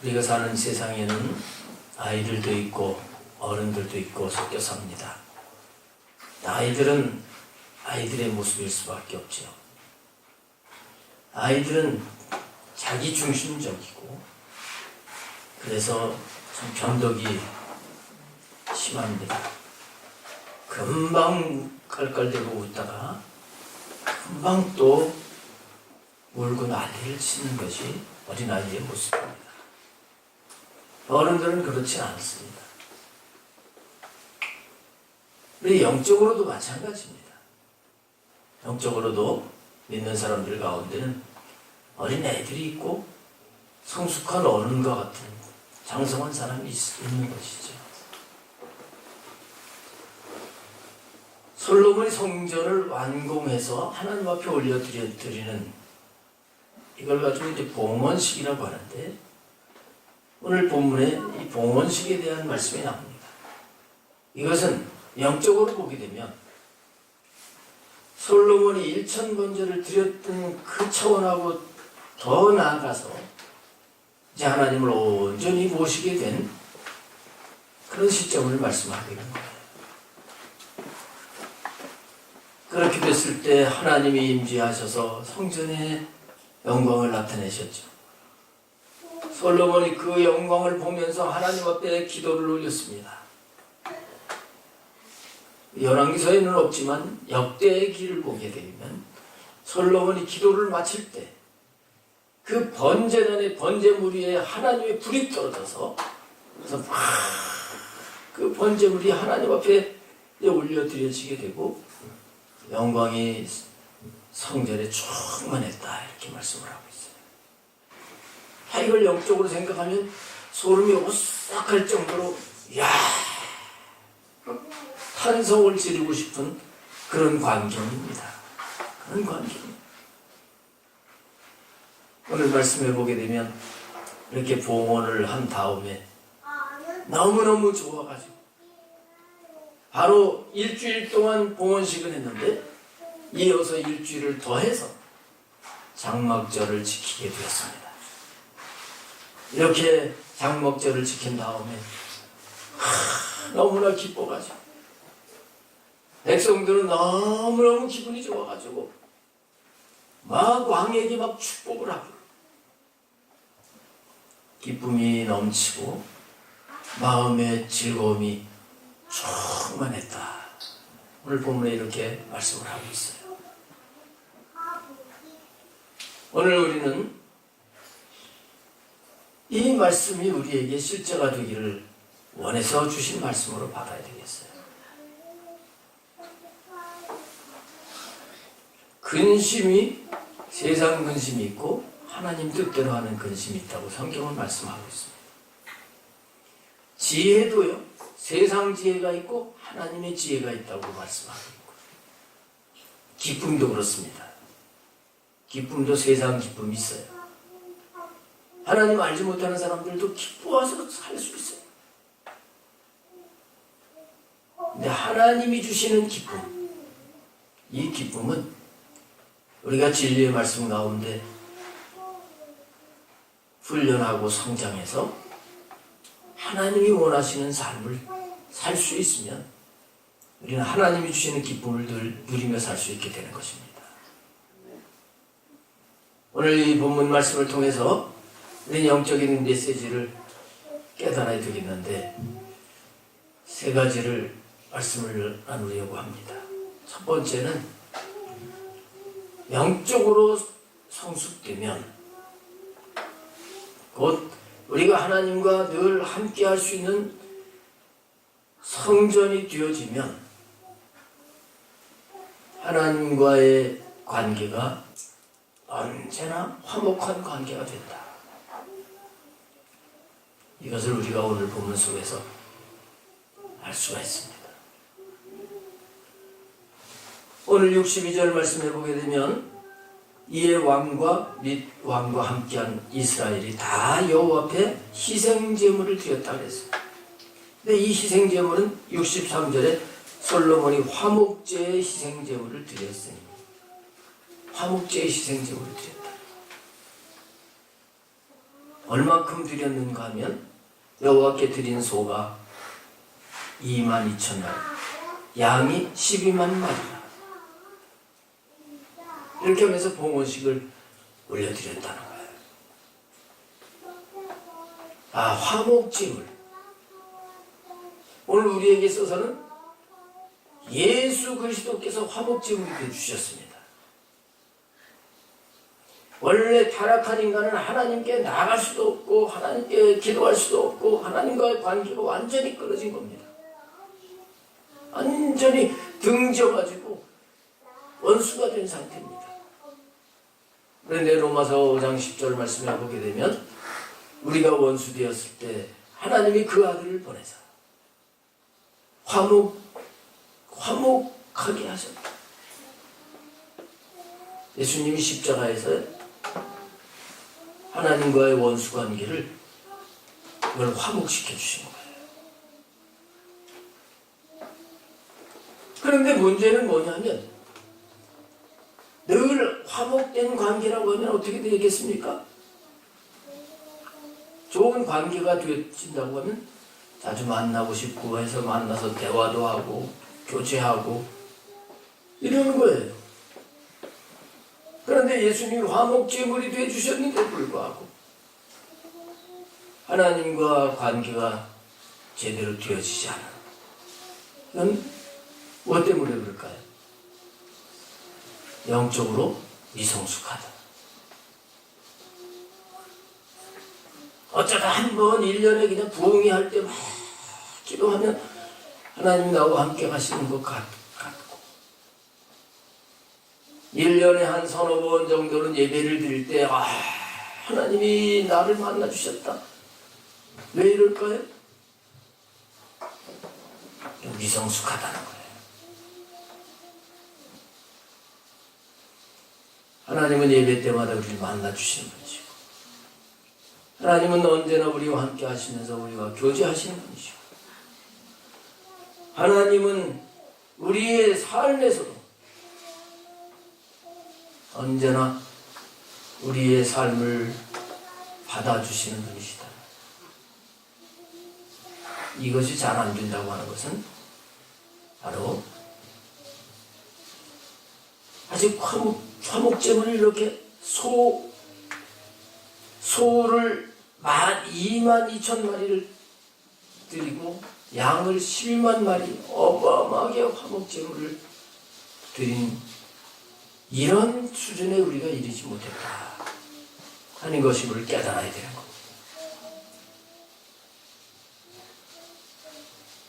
우리가 사는 세상에는 아이들도 있고 어른들도 있고 섞여 삽니다. 아이들은 아이들의 모습일 수밖에 없죠. 아이들은 자기 중심적이고 그래서 좀 변덕이 심합니다. 금방 깔깔대고 웃다가 금방 또 울고 난리를 치는 것이 어린아이의 모습입니다. 어른들은 그렇지 않습니다. 우리 영적으로도 마찬가지입니다. 영적으로도 믿는 사람들 가운데는 어린애들이 있고 성숙한 어른과 같은 장성한 사람이 있는 것이죠. 솔로몬이 성전을 완공해서 하나님 앞에 올려드리는 이걸 가지고 이제 봉헌식이라고 하는데 오늘 본문에 이 봉헌식에 대한 말씀이 나옵니다. 이것은 영적으로 보게 되면 솔로몬이 1,000번제를 드렸던 그 차원하고 더 나아가서 이제 하나님을 온전히 모시게 된 그런 시점을 말씀하고 있는 거예요. 그렇게 됐을 때 하나님이 임재하셔서 성전의 영광을 나타내셨죠. 솔로몬이 그 영광을 보면서 하나님 앞에 기도를 올렸습니다. 열왕기서에는 없지만 역대의 길을 보게 되면 솔로몬이 기도를 마칠 때 그 번제단의 번제물 위에 하나님의 불이 떨어져서 그래서 막 그 번제물이 하나님 앞에 올려드려지게 되고 영광이 성전에 충만했다 이렇게 말씀을 하고 있어요. 이걸 영적으로 생각하면 소름이 오싹할 정도로 이야 탄성을 지르고 싶은 그런 광경입니다. 그런 광경. 오늘 말씀해 보게 되면 이렇게 봉헌을 한 다음에 너무너무 좋아가지고 바로 일주일 동안 봉헌식을 했는데 이어서 일주일을 더해서 장막절을 지키게 되었습니다. 이렇게 장막절을 지킨 다음에 너무나 기뻐가지고 백성들은 너무너무 기분이 좋아가지고 막 왕에게 막 축복을 하고 기쁨이 넘치고 마음의 즐거움이 충만했다. 오늘 본문에 이렇게 말씀을 하고 있어요. 오늘 우리는 이 말씀이 우리에게 실제가 되기를 원해서 주신 말씀으로 받아야 되겠어요. 근심이 세상 근심이 있고 하나님 뜻대로 하는 근심이 있다고 성경은 말씀하고 있습니다. 지혜도요, 세상 지혜가 있고 하나님의 지혜가 있다고 말씀하고 있고 기쁨도 그렇습니다. 기쁨도 세상 기쁨이 있어요. 하나님 알지 못하는 사람들도 기뻐해서 살 수 있어요. 근데 하나님이 주시는 기쁨, 이 기쁨은 우리가 진리의 말씀 가운데 훈련하고 성장해서 하나님이 원하시는 삶을 살 수 있으면 우리는 하나님이 주시는 기쁨을 늘 누리며 살 수 있게 되는 것입니다. 오늘 이 본문 말씀을 통해서 우리는 영적인 메시지를 깨달아야 되겠는데 세 가지를 말씀을 나누려고 합니다. 첫 번째는 영적으로 성숙되면 곧 우리가 하나님과 늘 함께 할 수 있는 성전이 되어지면 하나님과의 관계가 언제나 화목한 관계가 된다. 이것을 우리가 오늘 본문 속에서 알 수가 있습니다. 오늘 62절 말씀해 보게 되면 이에 왕과 및 왕과 함께한 이스라엘이 다 여호와 앞에 희생제물을 드렸다 그랬어요. 근데 이 희생제물은 63절에 솔로몬이 화목제의 희생제물을 드렸으니 화목제의 희생제물을 드렸다. 얼마큼 드렸는가 하면 여호와께 드린 소가 22,000마리, 양이 12만 마리라. 이렇게 하면서 봉헌식을 올려드렸다는 거예요. 화목제물. 오늘 우리에게 있어서는 예수 그리스도께서 화목제물이 되어주셨습니다. 원래 타락한 인간은 하나님께 나갈 수도 없고 하나님께 기도할 수도 없고 하나님과의 관계가 완전히 끊어진 겁니다. 완전히 등져가지고 원수가 된 상태입니다. 그런데 로마서 5장 10절 말씀을 보게 되면 우리가 원수 되었을 때 하나님이 그 아들을 보내서 화목하게 하셨다. 예수님이 십자가에서 하나님과의 원수 관계를 그걸 화목시켜 주신 거예요. 그런데 문제는 뭐냐면 늘 화목된 관계라고 하면 어떻게 되겠습니까? 좋은 관계가 되어진다고 하면 자주 만나고 싶고 해서 만나서 대화도 하고 교제하고 이러는 거예요. 그런데 예수님이 화목제물이 되어주셨는데 불구하고 하나님과 관계가 제대로 되어지지 않아. 이건 뭐 때문에 그럴까요? 영적으로 미성숙하다. 어쩌다 한번 1년에 그냥 부흥이 할 때 막 기도하면 하나님 나와 함께 가시는 것 같고 1년에 한 서너 번 정도는 예배를 드릴 때 하나님이 나를 만나주셨다. 왜 이럴까요? 미성숙하다는 거예요. 하나님은 예배 때마다 우리를 만나주시는 분이시고 하나님은 언제나 우리와 함께 하시면서 우리와 교제하시는 분이시고 하나님은 우리의 삶에서도 언제나 우리의 삶을 받아주시는 분이시다. 이것이 잘 안 된다고 하는 것은 바로 아직 화목제물을 이렇게 소를 22,000마리를 드리고 양을 12만 마리 어마어마하게 화목제물을 드린 이런 수준에 우리가 이르지 못했다 하는 것임을 깨달아야 되는 겁니다.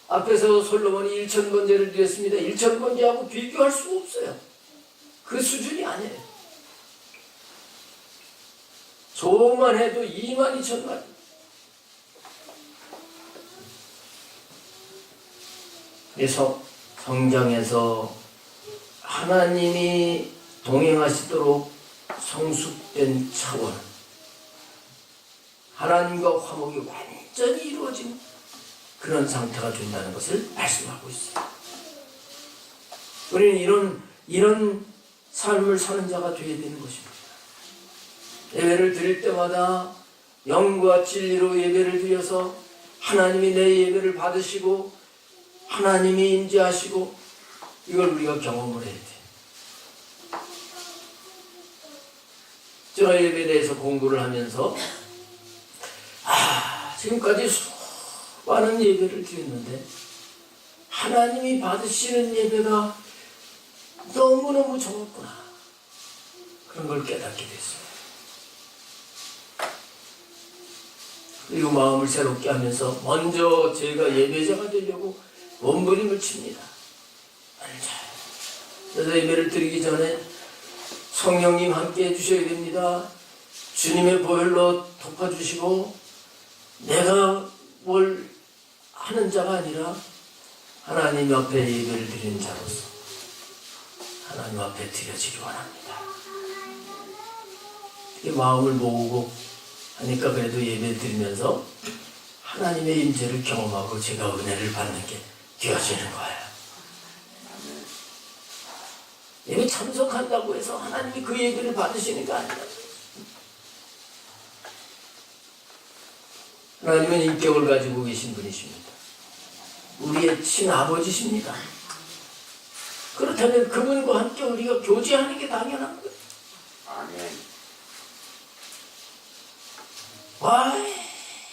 앞에서 솔로몬이 1,000번제를 드렸습니다. 1,000번제하고 비교할 수가 없어요. 그 수준이 아니에요. 소만 해도 22,000마리. 그래서 성장해서 하나님이 동행하시도록 성숙된 차원, 하나님과 화목이 완전히 이루어진 그런 상태가 된다는 것을 말씀하고 있어요. 우리는 이런 삶을 사는 자가 되어야 되는 것입니다. 예배를 드릴 때마다 영과 진리로 예배를 드려서 하나님이 내 예배를 받으시고 하나님이 임재하시고 이걸 우리가 경험을 해야 돼요. 제가 예배에 대해서 공부를 하면서 지금까지 수많은 예배를 드렸는데 하나님이 받으시는 예배가 너무너무 적었구나. 그런 걸 깨닫게 됐어요. 그리고 마음을 새롭게 하면서 먼저 제가 예배자가 되려고 몸부림을 칩니다. 그래서 예배를 드리기 전에 성령님 함께 해주셔야 됩니다. 주님의 보혈로 덮어주시고 내가 뭘 하는 자가 아니라 하나님 앞에 예배를 드리는 자로서 하나님 앞에 드려지기 원합니다. 이 마음을 모으고 하니까 그래도 예배 드리면서 하나님의 임재를 경험하고 제가 은혜를 받는 게 되어지는 거예요. 예배 참석한다고 해서 하나님이 그 예배를 받으시는 게 아니라 하나님은 인격을 가지고 계신 분이십니다. 우리의 친아버지십니다. 그렇다면 그분과 함께 우리가 교제하는 게 당연한 거예요. 아멘.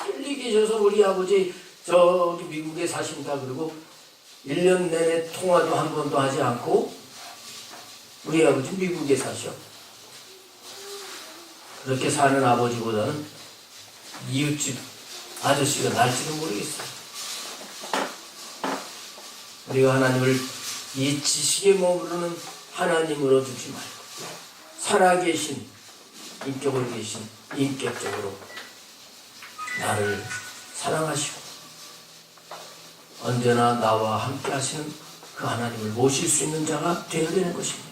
멀리 계셔서 우리 아버지 저기 미국에 사신다 그러고 1년 내내 통화도 한 번도 하지 않고 우리 아버지 미국에 사셔. 그렇게 사는 아버지보다는 이웃집 아저씨가 날지도 모르겠어요. 우리가 하나님을 이 지식에 머무르는 하나님으로 두지 말고 살아계신 인격으로 계신 인격적으로 나를 사랑하시고 언제나 나와 함께 하시는 그 하나님을 모실 수 있는 자가 되어야 되는 것입니다.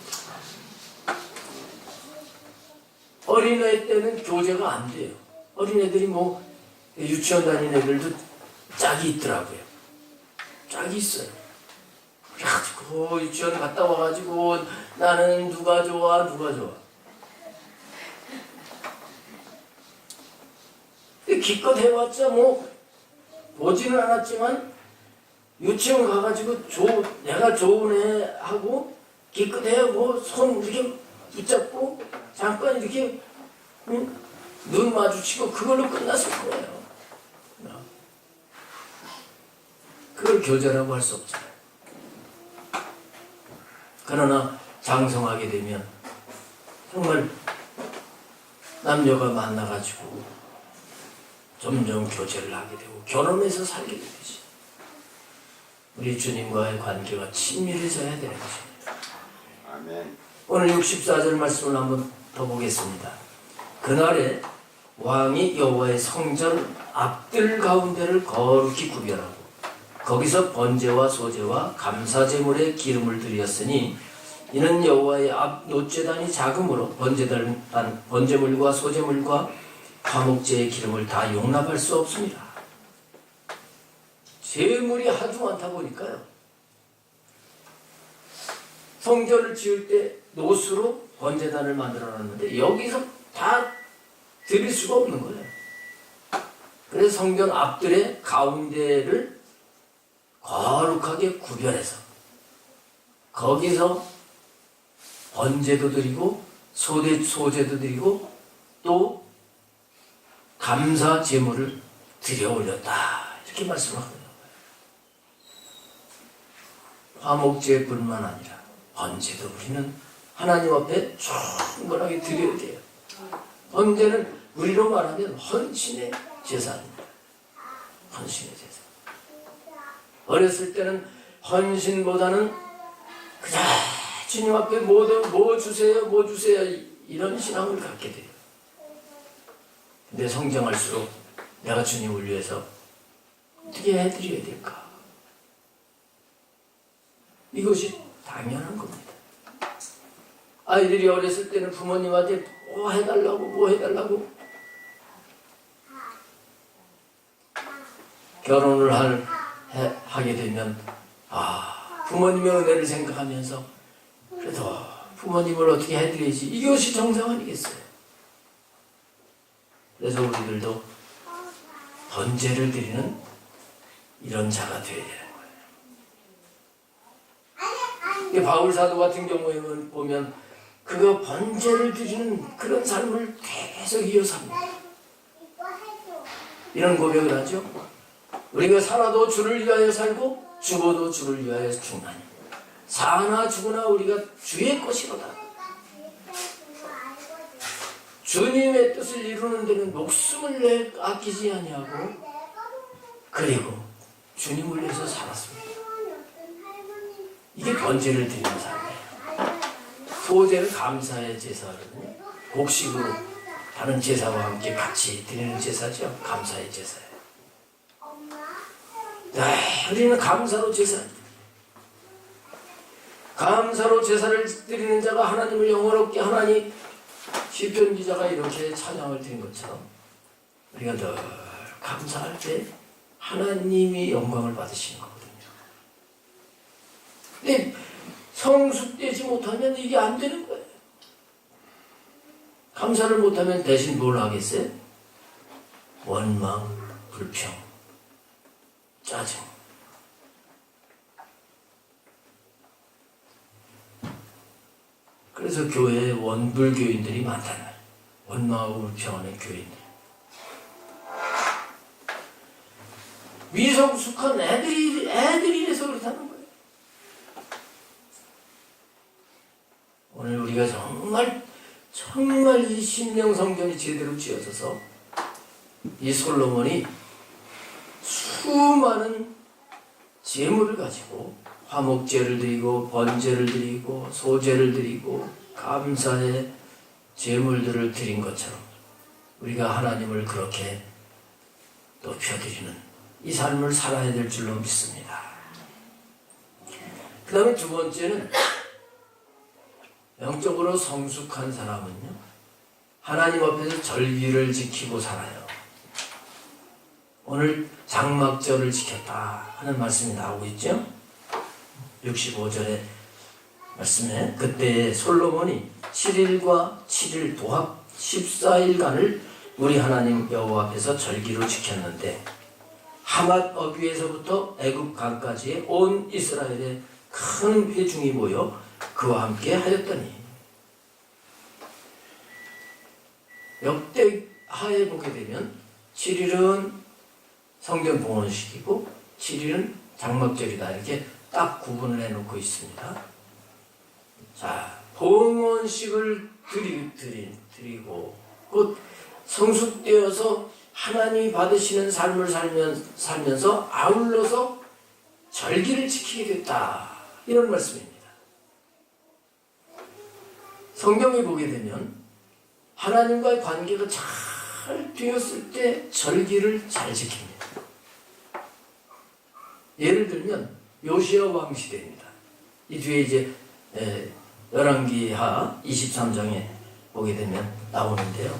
어린애 때는 교제가 안 돼요. 어린애들이 뭐 유치원 다니는 애들도 짝이 있더라고요. 짝이 있어요. 그래가지고 유치원 갔다 와가지고 나는 누가 좋아 누가 좋아. 기껏 해봤자 뭐 보지는 않았지만 유치원 가가지고 내가 좋은 애하고 기껏 해 뭐 손 이렇게 붙잡고 잠깐 이렇게 눈 마주치고 그걸로 끝났을 거예요. 그걸 교제라고 할 수 없잖아요. 그러나 장성하게 되면 정말 남녀가 만나가지고 점점 교제를 하게 되고 결혼해서 살게 되지. 우리 주님과의 관계가 친밀해져야 되는 것입니다. 아멘. 오늘 64절 말씀을 한번 더 보겠습니다. 그날에 왕이 여호와의 성전 앞뜰 가운데를 거룩히 구별하고 거기서 번제와 소제와 감사제물에 기름을 드렸으니 이는 여호와의 앞 놋제단이 작으므로 번제물과 소제물과 화목제의 기름을 다 용납할 수 없습니다. 제물이 하도 많다 보니까요. 성전을 지을 때 놋으로 번제단을 만들어놨는데 여기서 다 드릴 수가 없는 거예요. 그래서 성전 앞뜰의 가운데를 거룩하게 구별해서 거기서 번제도 드리고 소제도 드리고 또 감사 제물을 드려 올렸다 이렇게 말씀하거든요. 화목제뿐만 아니라 번제도 우리는 하나님 앞에 충분하게 드려야 돼요. 번제는 우리로 말하면 헌신의 제사입니다. 헌신의 제사. 어렸을 때는 헌신보다는 그냥 주님 앞에 뭐 주세요 이런 신앙을 갖게 돼요. 근데 성장할수록 내가 주님을 위해서 어떻게 해드려야 될까? 이것이 당연한 겁니다. 아이들이 어렸을 때는 부모님한테 뭐 해달라고 결혼을 하게 되면 부모님의 은혜를 생각하면서 그래도 부모님을 어떻게 해드려야지 이것이 정상 아니겠어요? 그래서 우리들도 번제를 드리는 이런 자가 되어야 되는 거예요. 바울 사도 같은 경우에 보면 그가 번제를 드리는 그런 삶을 계속 이어서 합니다. 이런 고백을 하죠. 우리가 살아도 주를 위하여 살고 죽어도 주를 위하여 죽나니 사나 죽으나 우리가 주의 것이로다. 주님의 뜻을 이루는 데는 목숨을 아끼지 아니하고 그리고 주님을 위해서 살았습니다. 이게 번제를 드리는 삶이에요. 소제는 감사의 제사거든요. 곡식으로 다른 제사와 함께 같이 드리는 제사죠. 감사의 제사예요. 우리는 감사로 제사입니다. 감사로 제사를 드리는 자가 하나님을 영원롭게 하나니 시편 기자가 이렇게 찬양을 드린 것처럼 우리가 늘 감사할 때 하나님이 영광을 받으시는 거거든요. 근데 성숙되지 못하면 이게 안 되는 거예요. 감사를 못하면 대신 뭘 하겠어요? 원망, 불평, 짜증. 그래서 교회에 원불교인들이 많다는 거예요. 원망하고 불평하는 교인들. 미성숙한 애들이 이래서 그렇다는 거예요. 오늘 우리가 정말 이 심령 성전이 제대로 지어져서 이 솔로몬이 수많은 제물을 가지고 화목제를 드리고 번제를 드리고 소제를 드리고 감사의 제물들을 드린 것처럼 우리가 하나님을 그렇게 높여드리는 이 삶을 살아야 될 줄로 믿습니다. 그 다음에 두 번째는 영적으로 성숙한 사람은요, 하나님 앞에서 절기를 지키고 살아요. 오늘 장막절을 지켰다 하는 말씀이 나오고 있죠. 65절의 말씀에 그때 솔로몬이 7일과 7일 도합 14일간을 우리 하나님 여호와 앞에서 절기로 지켰는데 하맛 어귀에서부터 애굽 강까지의 온 이스라엘의 큰 회중이 모여 그와 함께 하였더니, 역대하에 보게 되면 7일은 성전 봉헌식이고 7일은 장막절이다 이렇게 딱 구분을 해놓고 있습니다. 자, 봉헌식을 드리고 곧 성숙되어서 하나님이 받으시는 삶을 살면서 아울러서 절기를 지키게 됐다 이런 말씀입니다. 성경에 보게 되면 하나님과의 관계가 잘 되었을 때 절기를 잘 지킵니다. 예를 들면 요시야 왕 시대입니다. 이 뒤에 이제 열왕기하 23장에 보게 되면 나오는데요.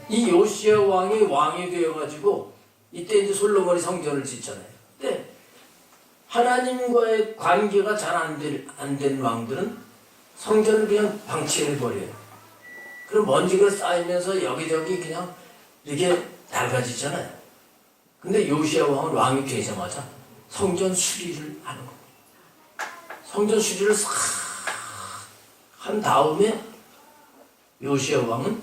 이 요시야 왕이 되어가지고 이때 이제 솔로몬이 성전을 짓잖아요. 근데 하나님과의 관계가 잘 안 된 왕들은 성전을 그냥 방치해버려요. 그럼 먼지가 쌓이면서 여기저기 그냥 이렇게 낡아지잖아요. 근데 요시야 왕은 왕이 되자마자 성전 수리를 하는 겁니다. 성전 수리를 싹 한 다음에 요시야 왕은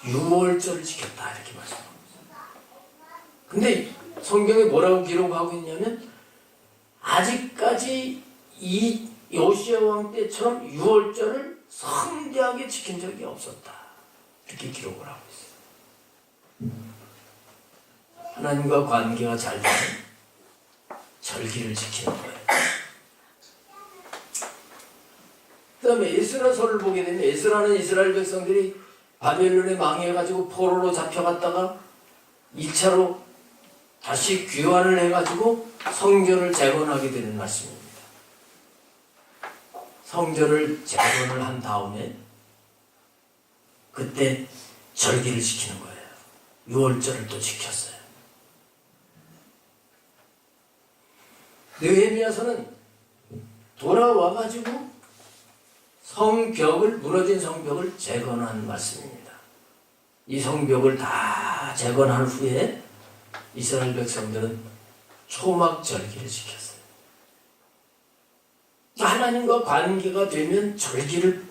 6월절을 지켰다 이렇게 말씀합니다. 근데 성경에 뭐라고 기록하고 있냐면 아직까지 이 요시야 왕 때처럼 6월절을 성대하게 지킨 적이 없었다 이렇게 기록을 하고 있어요. 하나님과 관계가 잘 되면 절기를 지키는 거예요. 그 다음에 에스라서를 보게 되면 에스라는 이스라엘 백성들이 바벨론에 망해가지고 포로로 잡혀갔다가 2차로 다시 귀환을 해가지고 성전을 재건하게 되는 말씀입니다. 성전을 재건을 한 다음에 그때 절기를 지키는 거예요. 6월절을 또 지켰어요. 느헤미야서는 돌아와가지고 무너진 성벽을 재건한 말씀입니다. 이 성벽을 다 재건한 후에 이스라엘 백성들은 초막 절기를 지켰어요. 하나님과 관계가 되면 절기를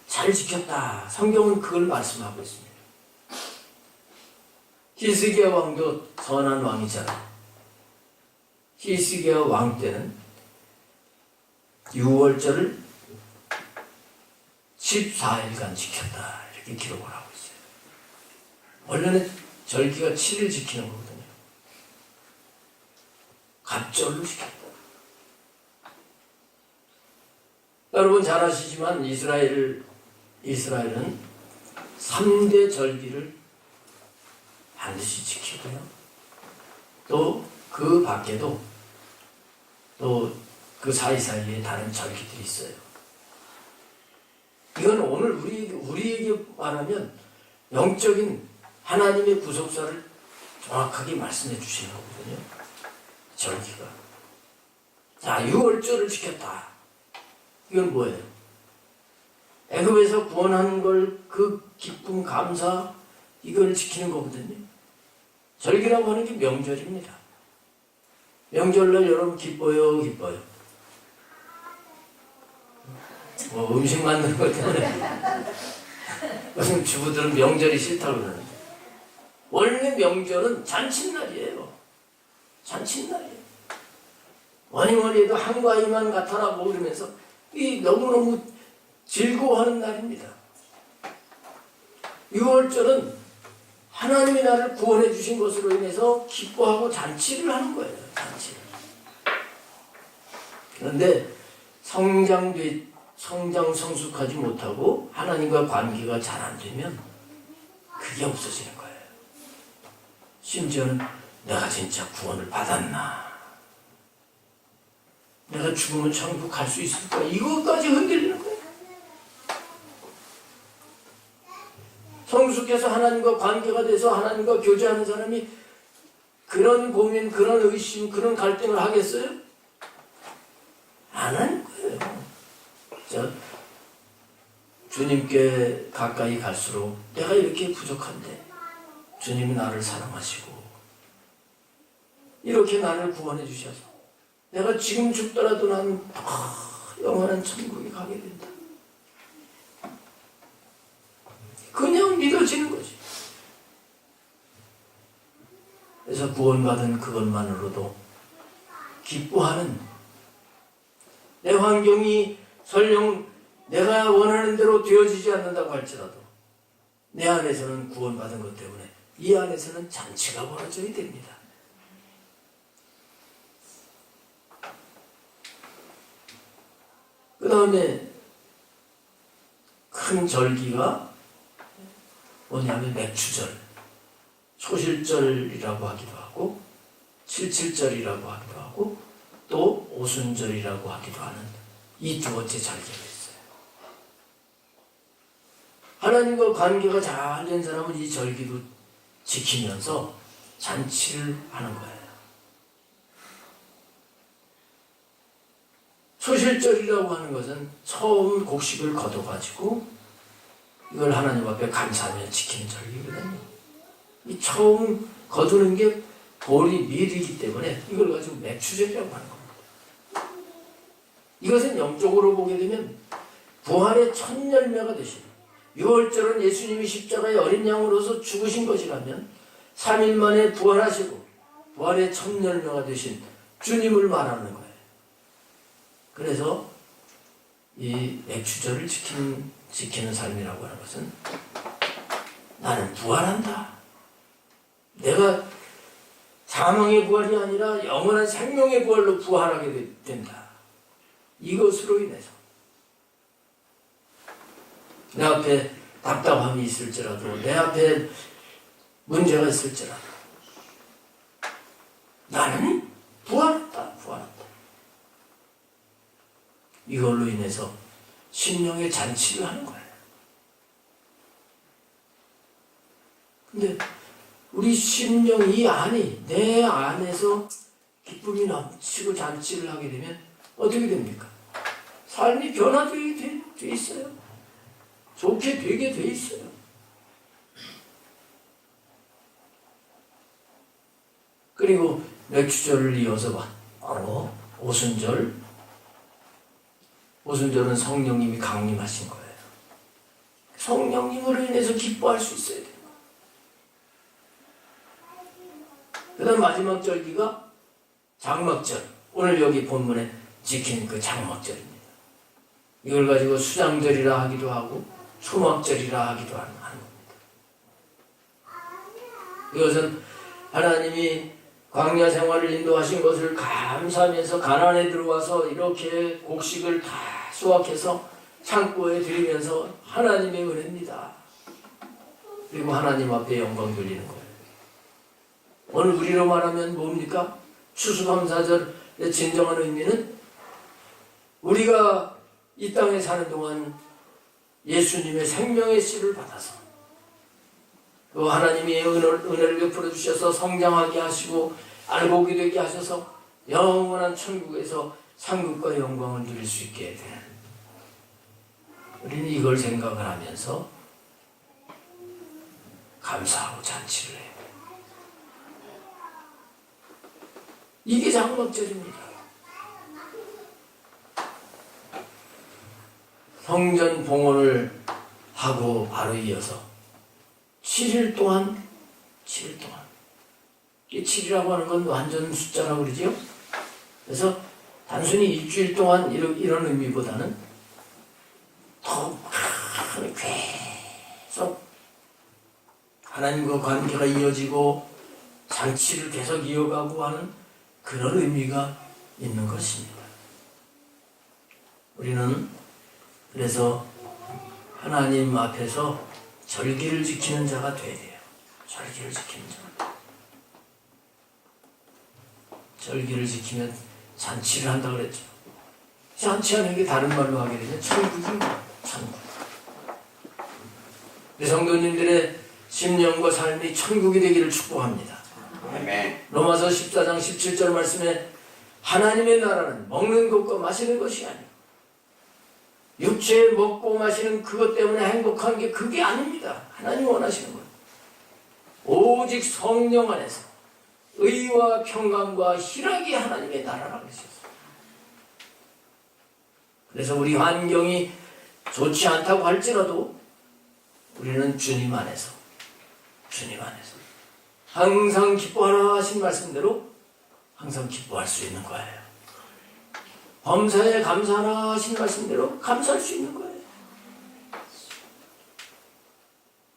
잘 지켰다. 성경은 그걸 말씀하고 있습니다. 히스기야 왕도 선한 왕이잖아요. 히스기야 왕 때는 6월절을 14일간 지켰다 이렇게 기록을 하고 있어요. 원래는 절기가 7일 지키는 거거든요. 갑절로 지켰다. 여러분 잘 아시지만 이스라엘은 3대 절기를 반드시 지키고요. 또 그 밖에도 또 그 사이사이에 다른 절기들이 있어요. 이건 오늘 우리에게 말하면 영적인 하나님의 구속사를 정확하게 말씀해 주시는 거거든요. 절기가. 자, 6월절을 지켰다. 이건 뭐예요? 애굽에서 구원하는 걸 그 기쁨, 감사 이걸 지키는 거거든요. 절기라고 하는 게 명절입니다. 명절날 여러분 기뻐요, 기뻐요? 뭐 음식 만드는 것 때문에 요즘 주부들은 명절이 싫다고 그러는데 원래 명절은 잔칫날이에요. 잔칫날이에요. 뭐니 해도 한가위만 나타나고 그러면서 이 너무너무 즐거워하는 날입니다. 6월절은 하나님이 나를 구원해 주신 것으로 인해서 기뻐하고 잔치를 하는 거예요. 잔치를. 그런데 성장성숙하지 못하고 하나님과 관계가 잘 안 되면 그게 없어지는 거예요. 심지어는 내가 진짜 구원을 받았나? 내가 죽으면 천국 갈 수 있을까? 이것까지 흔들리는 거예요. 성숙해서 하나님과 관계가 돼서 하나님과 교제하는 사람이 그런 고민, 그런 의심, 그런 갈등을 하겠어요? 안 하는 거예요. 자, 주님께 가까이 갈수록 내가 이렇게 부족한데 주님이 나를 사랑하시고 이렇게 나를 구원해 주셔서 내가 지금 죽더라도 난 영원한 천국에 가게 된다. 그냥 믿어지는 거지. 그래서 구원받은 그것만으로도 기뻐하는, 내 환경이 설령 내가 원하는 대로 되어지지 않는다고 할지라도 내 안에서는 구원받은 것 때문에 이 안에서는 잔치가 벌어져야 됩니다. 그 다음에 큰 절기가 뭐냐면 맥추절, 초실절이라고 하기도 하고 칠칠절이라고 하기도 하고 또 오순절이라고 하기도 하는 이 두 번째 절기가 있어요. 하나님과 관계가 잘 된 사람은 이 절기도 지키면서 잔치를 하는 거예요. 초실절이라고 하는 것은 처음 곡식을 거둬가지고 이걸 하나님 앞에 감사하며 지키는 절기거든요. 이 처음 거두는 게 보리 밀이기 때문에 이걸 가지고 맥추절이라고 하는 겁니다. 이것은 영적으로 보게 되면 부활의 첫 열매가 되신 6월절은 예수님이 십자가의 어린 양으로서 죽으신 것이라면 3일 만에 부활하시고 부활의 첫 열매가 되신 주님을 말하는 거예요. 그래서 이 맥추절을 지키는 삶이라고 하는 것은 나는 부활한다. 내가 사망의 부활이 아니라 영원한 생명의 부활로 부활하게 된다. 이것으로 인해서 내 앞에 답답함이 있을지라도 내 앞에 문제가 있을지라도 나는 부활했다. 이걸로 인해서 심령의 잔치를 하는 거예요. 근데 우리 심령 이 안이 내 안에서 기쁨이 넘치고 잔치를 하게 되면 어떻게 됩니까? 삶이 변화되게 돼 있어요. 좋게 되게 돼 있어요. 그리고 맥추절을 이어서 바로 오순절은 성령님이 강림하신 거예요. 성령님으로 인해서 기뻐할 수 있어야 돼요. 그 다음 마지막 절기가 장막절. 오늘 여기 본문에 지킨 그 장막절입니다. 이걸 가지고 수장절이라 하기도 하고 초막절이라 하기도 하는 겁니다. 이것은 하나님이 광야 생활을 인도하신 것을 감사하면서 가나안에 들어와서 이렇게 곡식을 다 수확해서 창고에 들이면서 하나님의 은혜입니다. 그리고 하나님 앞에 영광 돌리는 거예요. 오늘 우리로 말하면 뭡니까? 추수감사절의 진정한 의미는 우리가 이 땅에 사는 동안 예수님의 생명의 씨를 받아서 그 하나님이 은혜를 베풀어 주셔서 성장하게 하시고 알곡이 되게 하셔서 영원한 천국에서 상급과 영광을 누릴 수 있게 되는, 우리는 이걸 생각을 하면서 감사하고 잔치를 해요. 이게 장막절입니다. 성전 봉헌을 하고 바로 이어서 7일 동안 이 7이라고 하는 건 완전 숫자라고 그러죠. 그래서 단순히 일주일 동안 이런 의미보다는 더 계속 하나님과 관계가 이어지고 잔치를 계속 이어가고 하는 그런 의미가 있는 것입니다. 우리는 그래서 하나님 앞에서 절기를 지키는 자가 돼야 돼요. 절기를 지키는 자. 절기를 지키면 잔치를 한다고 그랬죠. 잔치하는 게 다른 말로 하게 되면 천국입니다. 천국. 우리 성도님들의 심령과 삶이 천국이 되기를 축복합니다. 아멘. 로마서 14장 17절 말씀에 하나님의 나라는 먹는 것과 마시는 것이 아니고 육체에 먹고 마시는 그것 때문에 행복한 게 그게 아닙니다. 하나님 원하시는 것. 오직 성령 안에서 의와 평강과 희락이 하나님의 나라라고 했었어요. 그래서 우리 환경이 좋지 않다고 할지라도 우리는 주님 안에서 항상 기뻐하라 하신 말씀대로 항상 기뻐할 수 있는 거예요. 범사에 감사하라 하신 말씀대로 감사할 수 있는 거예요.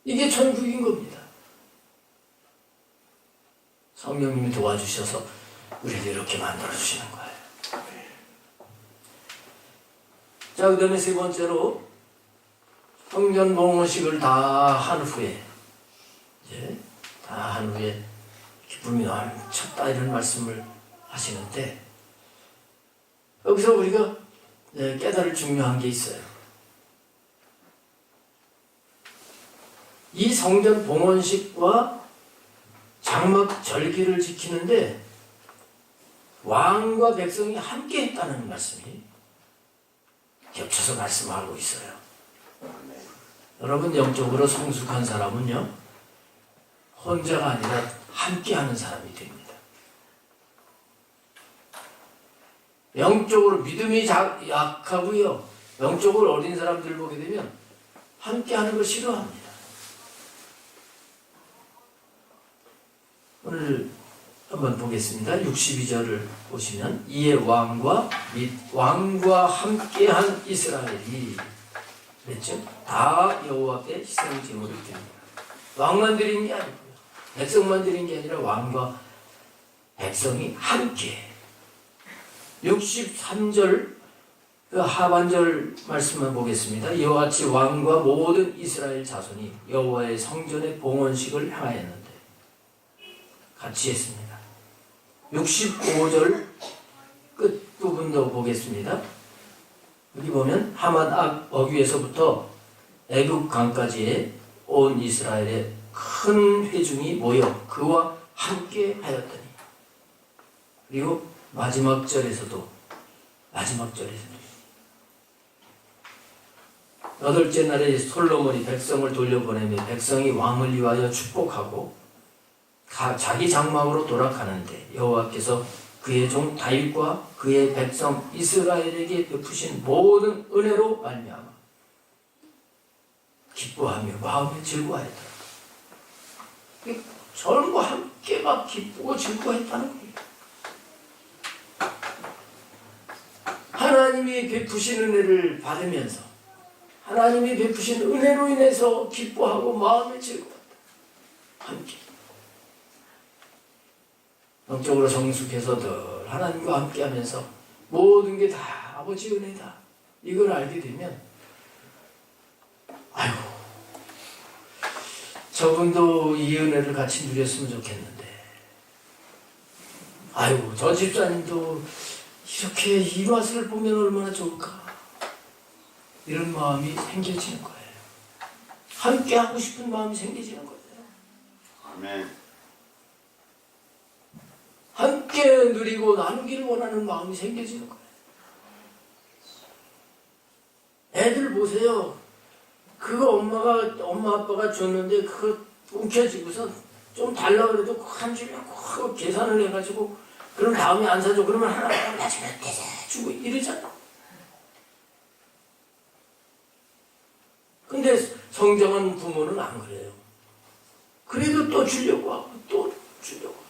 이게 천국인 겁니다. 성령님이 도와주셔서 우리를 이렇게 만들어주시는 거예요. 자, 그 다음에 세 번째로 성전 봉헌식을 다 한 후에 기쁨이 넘쳤다 이런 말씀을 하시는데 여기서 우리가 깨달을 중요한 게 있어요. 이 성전 봉헌식과 장막 절기를 지키는데 왕과 백성이 함께 했다는 말씀이 겹쳐서 말씀하고 있어요. 여러분, 영적으로 성숙한 사람은요, 혼자가 아니라 함께하는 사람이 됩니다. 영적으로 믿음이 약하고요, 영적으로 어린 사람들 보게 되면 함께하는 걸 싫어합니다. 오늘 한번 보겠습니다. 62절을 보시면 이에 왕과 함께한 이스라엘이 그랬죠? 다 여호와 앞에 희생제물을 드립니다. 왕만 드린 게 아니고요, 백성만 드린 게 아니라 왕과 백성이 함께. 63절 그 하반절 말씀만 보겠습니다. 이와 같이 왕과 모든 이스라엘 자손이 여호와의 성전의 봉헌식을 행하였는데 같이 했습니다. 65절 끝부분도 보겠습니다. 여기 보면 하만 어귀에서부터 애굽 강까지의 온 이스라엘의 큰 회중이 모여 그와 함께 하였더니, 그리고 마지막 절에서도 여덟째 날에 솔로몬이 백성을 돌려보내며 백성이 왕을 위하여 축복하고 자기 장막으로 돌아가는데 여호와께서 그의 종 다윗과 그의 백성 이스라엘에게 베푸신 모든 은혜로 말미암아 기뻐하며 마음에 즐거워했더라. 전부 함께 막 기쁘고 즐거워했다는 거예요. 하나님이 베푸신 은혜를 받으면서 하나님이 베푸신 은혜로 인해서 기뻐하고 마음에 즐거웠다. 함께. 영적으로 성숙해서 늘 하나님과 함께 하면서 모든 게 다 아버지 은혜다, 이걸 알게 되면 아이고, 저분도 이 은혜를 같이 누렸으면 좋겠는데, 아이고, 저 집사님도 이렇게 이 맛을 보면 얼마나 좋을까, 이런 마음이 생겨지는 거예요. 함께 하고 싶은 마음이 생겨지는 거예요. 아멘. 함께 누리고 나누기를 원하는 마음이 생겨지는 거예요. 애들 보세요. 그거 엄마 아빠가 줬는데 그거 움켜쥐고서 좀 달라 그래도 한 줄에 꼭 계산을 해가지고 그럼 다음에 안 사줘. 그러면 하나 나중에 주고 이러잖아. 근데 성장한 부모는 안 그래요. 그래도 또 주려고 하고 또 주려고 하고.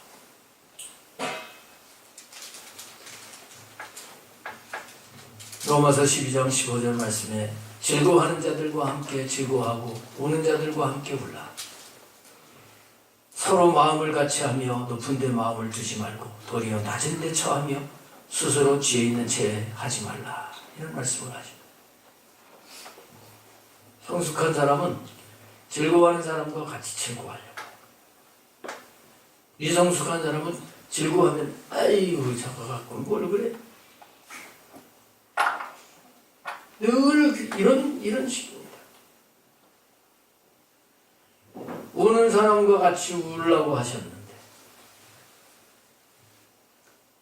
로마서 12장 15절 말씀에 즐거워하는 자들과 함께 즐거워하고 우는 자들과 함께 울라. 서로 마음을 같이 하며 높은 데 마음을 두지 말고 도리어 낮은 데 처하며 스스로 지혜 있는 채 하지 말라. 이런 말씀을 하십니다. 성숙한 사람은 즐거워하는 사람과 같이 즐거워하려고. 미성숙한 사람은 즐거워하면 아이고 잡아갖고 뭘 그래? 늘 이런 식입니다. 우는 사람과 같이 울라고 하셨는데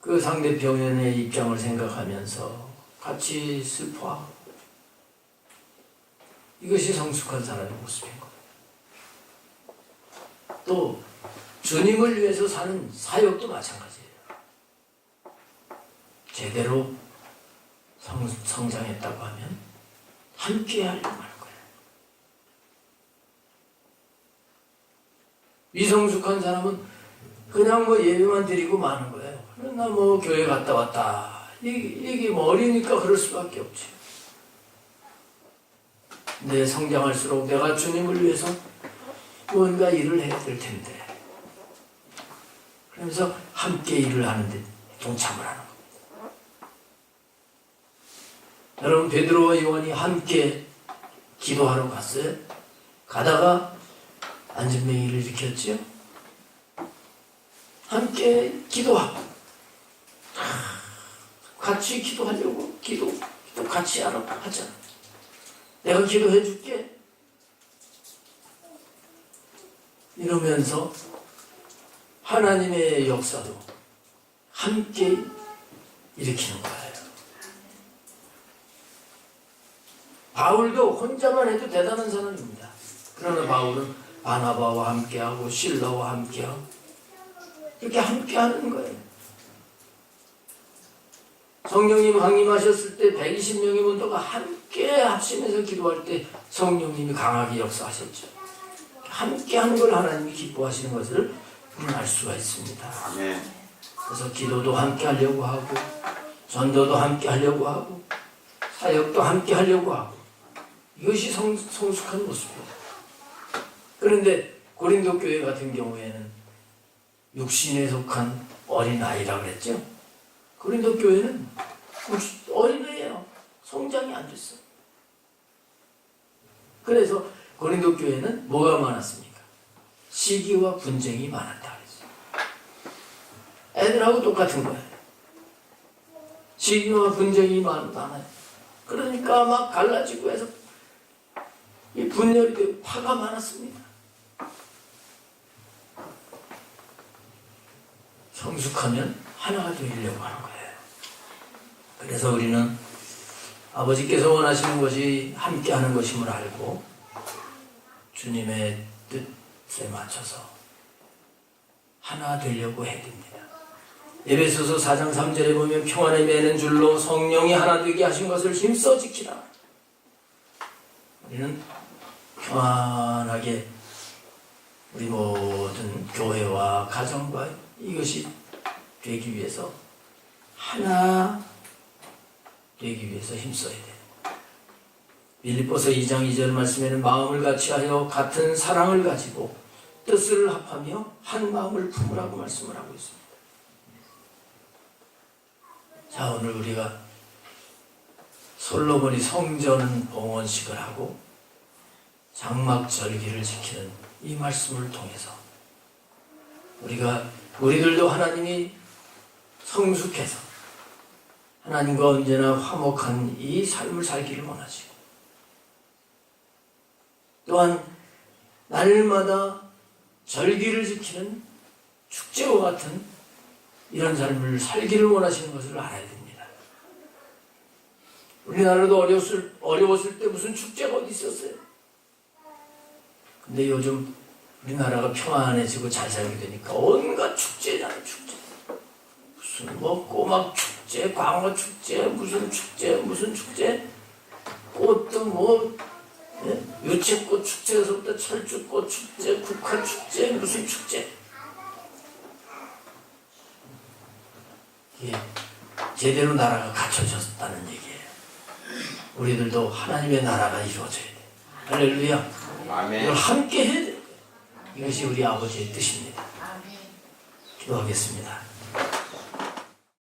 그 상대편의 입장을 생각하면서 같이 슬퍼하고 이것이 성숙한 사람의 모습인 거예요. 또 주님을 위해서 사는 사역도 마찬가지예요. 제대로 성장했다고 하면 함께 하려고 하는 거예요. 미성숙한 사람은 그냥 뭐 예배만 드리고 마는 거예요. 나 뭐 교회 갔다 왔다. 이게 뭐 어리니까 그럴 수밖에 없지. 내 성장할수록 내가 주님을 위해서 뭔가 일을 해야 될 텐데. 그러면서 함께 일을 하는데 동참을 하는 거예요. 여러분 베드로와 요한이 함께 기도하러 갔어요. 가다가 안전뱅이를 일으켰죠. 함께 기도하고 같이 기도하려고 기도 같이 하잖아. 내가 기도해 줄게. 이러면서 하나님의 역사도 함께 일으키는 거예요. 바울도 혼자만 해도 대단한 사람입니다. 그러나 바울은 바나바와 함께하고 실라와 함께하고 이렇게 함께하는 거예요. 성령님 강림하셨을 때 120명의 문도가 함께 합심해서 기도할 때 성령님이 강하게 역사하셨죠. 함께하는 걸 하나님이 기뻐하시는 것을 우리는 알 수가 있습니다. 아멘. 그래서 기도도 함께 하려고 하고 전도도 함께 하려고 하고 사역도 함께 하려고 하고 이것이 성숙한 모습입니다. 그런데 고린도 교회 같은 경우에는 육신에 속한 어린아이라고 그랬죠. 고린도 교회는 어린애예요. 성장이 안 됐어요. 그래서 고린도 교회는 뭐가 많았습니까? 시기와 분쟁이 많았다 그랬어요. 애들하고 똑같은 거예요. 시기와 분쟁이 많아요. 그러니까 막 갈라지고 해서 이 분열이 되고 화가 많았습니다. 성숙하면 하나가 되려고 하는 거예요. 그래서 우리는 아버지께서 원하시는 것이 함께하는 것임을 알고 주님의 뜻에 맞춰서 하나 되려고 해야 됩니다. 에베소서 4장 3절에 보면 평안에 매는 줄로 성령이 하나 되게 하신 것을 힘써 지키라. 우리는 평안하게 우리 모든 교회와 가정과 이것이 되기 위해서 하나 되기 위해서 힘써야 돼요. 빌립보서 2장 2절 말씀에는 마음을 같이하여 같은 사랑을 가지고 뜻을 합하며 한 마음을 품으라고 말씀을 하고 있습니다. 자, 오늘 우리가 솔로몬이 성전 봉헌식을 하고 장막절기를 지키는 이 말씀을 통해서 우리들도 하나님이 성숙해서 하나님과 언제나 화목한 이 삶을 살기를 원하시고 또한 날마다 절기를 지키는 축제와 같은 이런 삶을 살기를 원하시는 것을 알아야 됩니다. 우리나라도 어려웠을 때 무슨 축제가 어디 있었어요? 근데 요즘 우리나라가 평안해지고 잘 살게 되니까 온갖 축제잖아요. 축제. 무슨 뭐 꼬막 축제, 광어 축제, 무슨 축제, 꽃도 뭐 예? 유채꽃 축제에서부터 철쭉꽃 축제, 국화 축제, 무슨 축제. 이게 제대로 나라가 갖춰졌다는 얘기예요. 우리들도 하나님의 나라가 이루어져야 돼. 할렐루야. 아멘. 이걸 함께 해야 돼. 이것이 우리 아버지의 뜻입니다. 기도하겠습니다.